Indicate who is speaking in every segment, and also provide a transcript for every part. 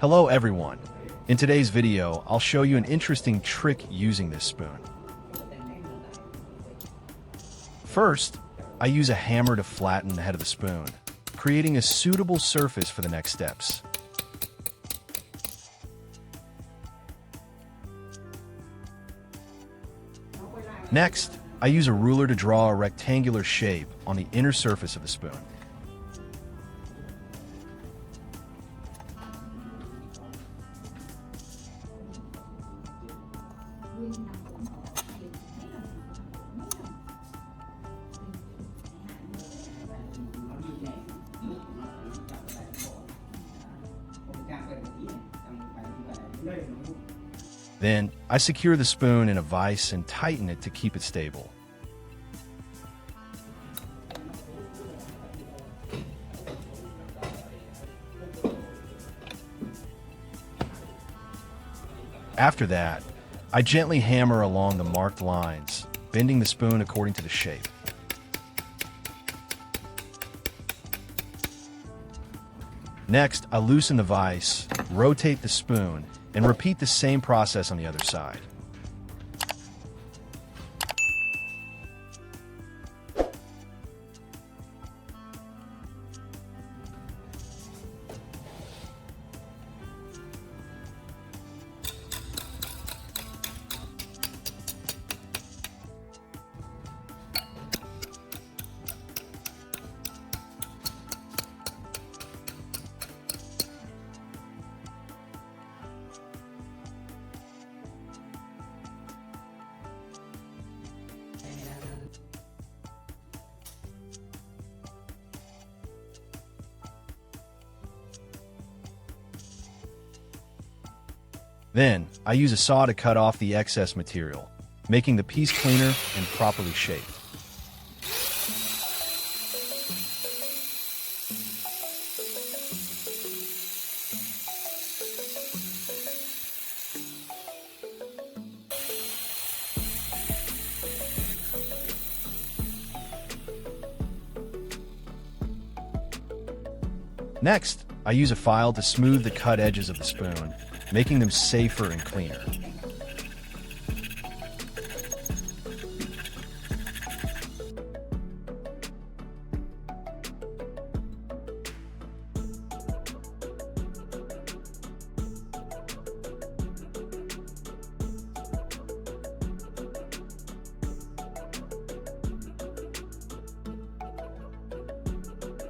Speaker 1: Hello everyone. In today's video, I'll show you an interesting trick using this spoon. First, I use a hammer to flatten the head of the spoon, creating a suitable surface for the next steps. Next, I use a ruler to draw a rectangular shape on the inner surface of the spoon. Then, I secure the spoon in a vise and tighten it to keep it stable. After that, I gently hammer along the marked lines, bending the spoon according to the shape. Next, I loosen the vise, rotate the spoon, and repeat the same process on the other side. Then, I use a saw to cut off the excess material, making the piece cleaner and properly shaped. Next, I use a file to smooth the cut edges of the spoon, making them safer and cleaner.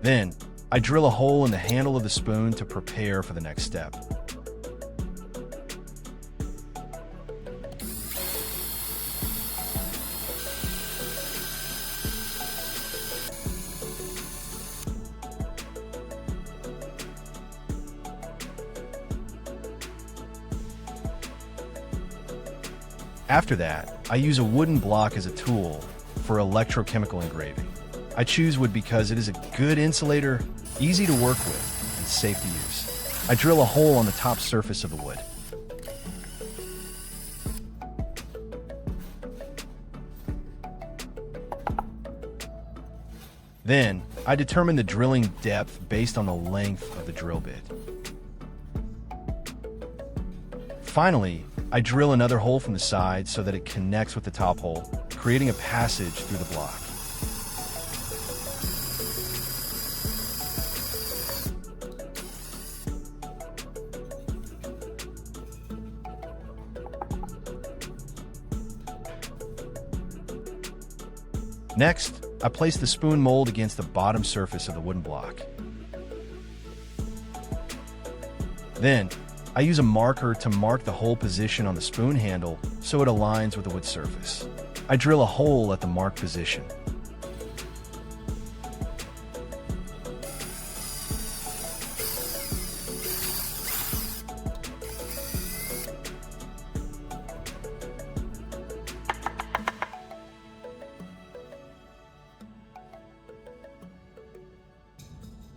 Speaker 1: Then, I drill a hole in the handle of the spoon to prepare for the next step. After that, I use a wooden block as a tool for electrochemical engraving. I choose wood because it is a good insulator, easy to work with, and safe to use. I drill a hole on the top surface of the wood. Then, I determine the drilling depth based on the length of the drill bit. Finally, I drill another hole from the side so that it connects with the top hole, creating a passage through the block. Next, I place the spoon mold against the bottom surface of the wooden block. Then, I use a marker to mark the hole position on the spoon handle so it aligns with the wood surface. I drill a hole at the marked position.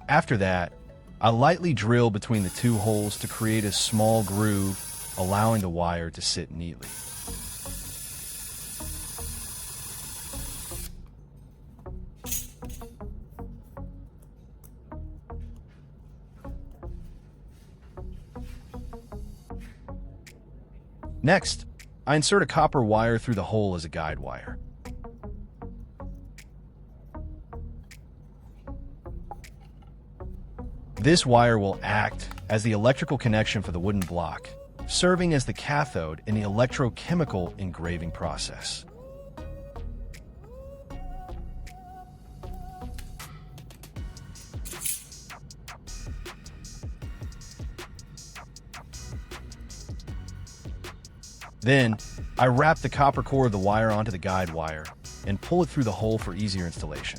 Speaker 1: After that, I lightly drill between the two holes to create a small groove, allowing the wire to sit neatly. Next, I insert a copper wire through the hole as a guide wire. This wire will act as the electrical connection for the wooden block, serving as the cathode in the electrochemical engraving process. Then, I wrap the copper core of the wire onto the guide wire and pull it through the hole for easier installation.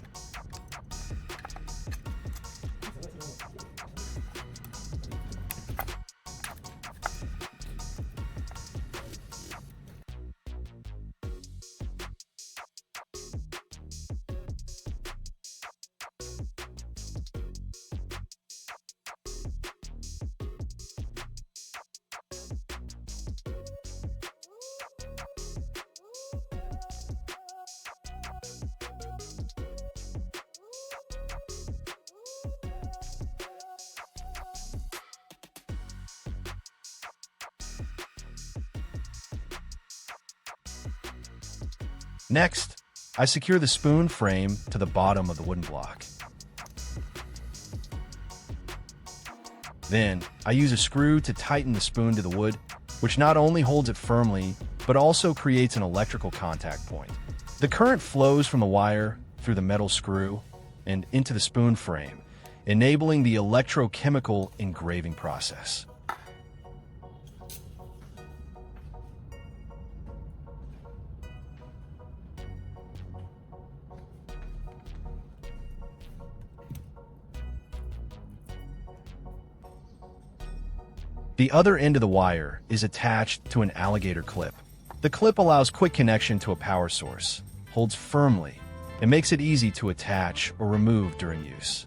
Speaker 1: Next, I secure the spoon frame to the bottom of the wooden block. Then, I use a screw to tighten the spoon to the wood, which not only holds it firmly, but also creates an electrical contact point. The current flows from the wire through the metal screw and into the spoon frame, enabling the electrochemical engraving process. The other end of the wire is attached to an alligator clip. The clip allows quick connection to a power source, holds firmly, and makes it easy to attach or remove during use.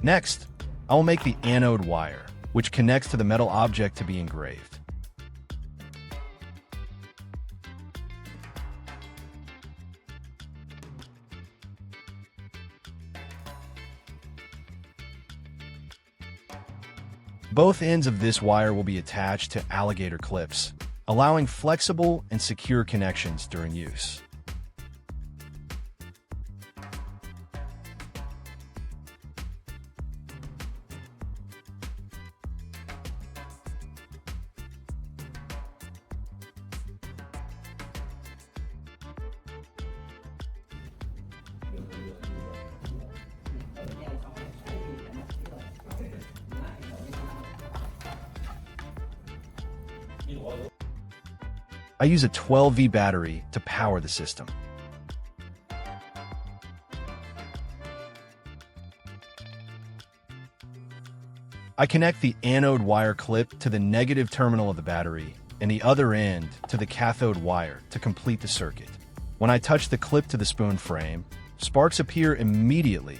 Speaker 1: Next, I will make the anode wire, which connects to the metal object to be engraved. Both ends of this wire will be attached to alligator clips, allowing flexible and secure connections during use. I use a 12V battery to power the system. I connect the anode wire clip to the negative terminal of the battery and the other end to the cathode wire to complete the circuit. When I touch the clip to the spoon frame, sparks appear immediately,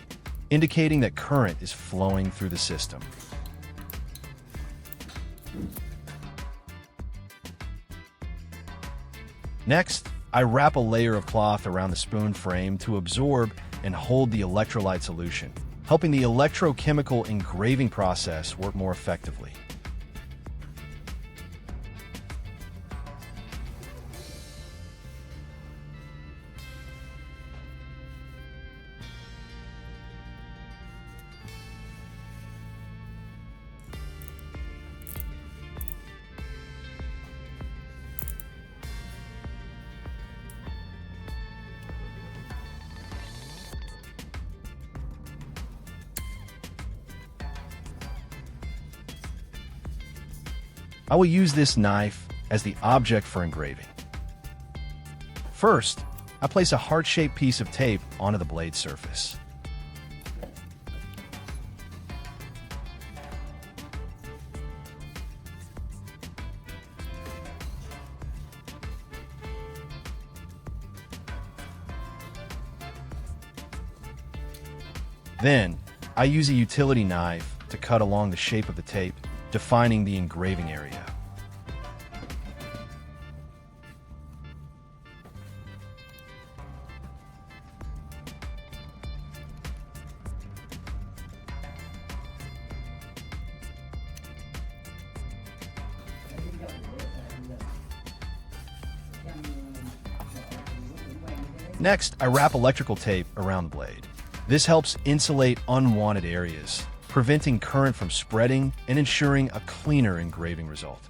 Speaker 1: indicating that current is flowing through the system. Next, I wrap a layer of cloth around the spoon frame to absorb and hold the electrolyte solution, helping the electrochemical engraving process work more effectively. I will use this knife as the object for engraving. First, I place a heart-shaped piece of tape onto the blade surface. Then, I use a utility knife to cut along the shape of the tape, defining the engraving area. Next, I wrap electrical tape around the blade. This helps insulate unwanted areas, preventing current from spreading and ensuring a cleaner engraving result.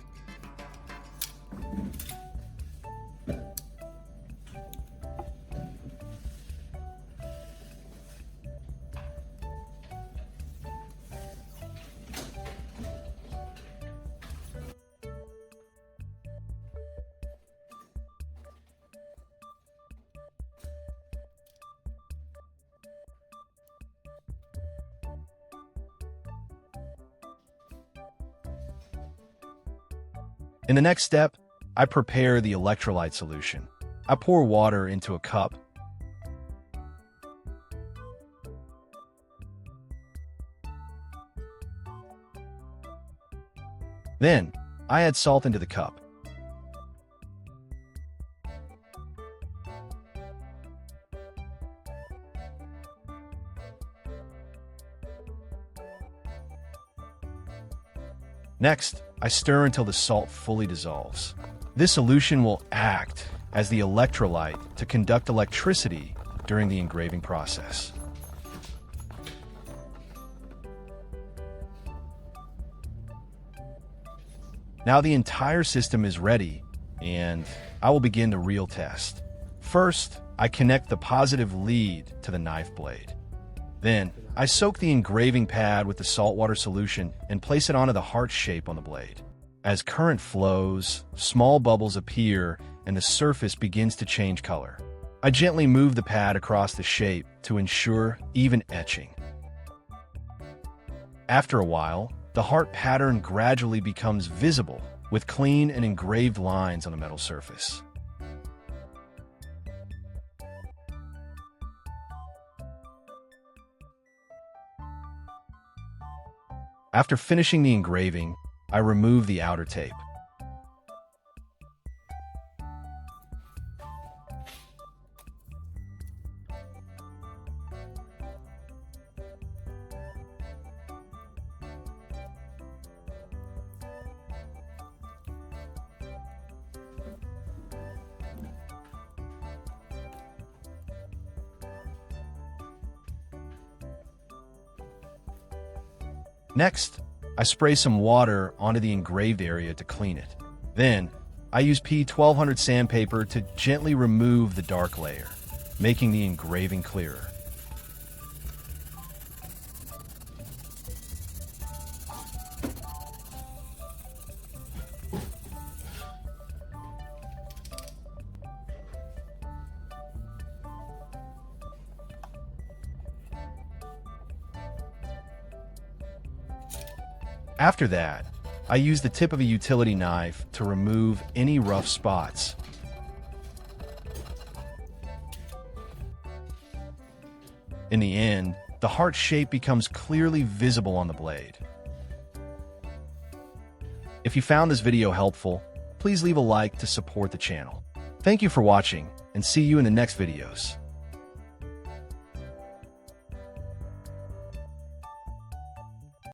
Speaker 1: In the next step, I prepare the electrolyte solution. I pour water into a cup. Then, I add salt into the cup. Next, I stir until the salt fully dissolves. This solution will act as the electrolyte to conduct electricity during the engraving process. Now the entire system is ready, and I will begin the real test. First, I connect the positive lead to the knife blade. Then, I soak the engraving pad with the saltwater solution and place it onto the heart shape on the blade. As current flows, small bubbles appear and the surface begins to change color. I gently move the pad across the shape to ensure even etching. After a while, the heart pattern gradually becomes visible with clean and engraved lines on the metal surface. After finishing the engraving, I remove the outer tape. Next, I spray some water onto the engraved area to clean it. Then, I use P1200 sandpaper to gently remove the dark layer, making the engraving clearer. After that, I use the tip of a utility knife to remove any rough spots. In the end, the heart shape becomes clearly visible on the blade. If you found this video helpful, please leave a like to support the channel. Thank you for watching, and see you in the next videos.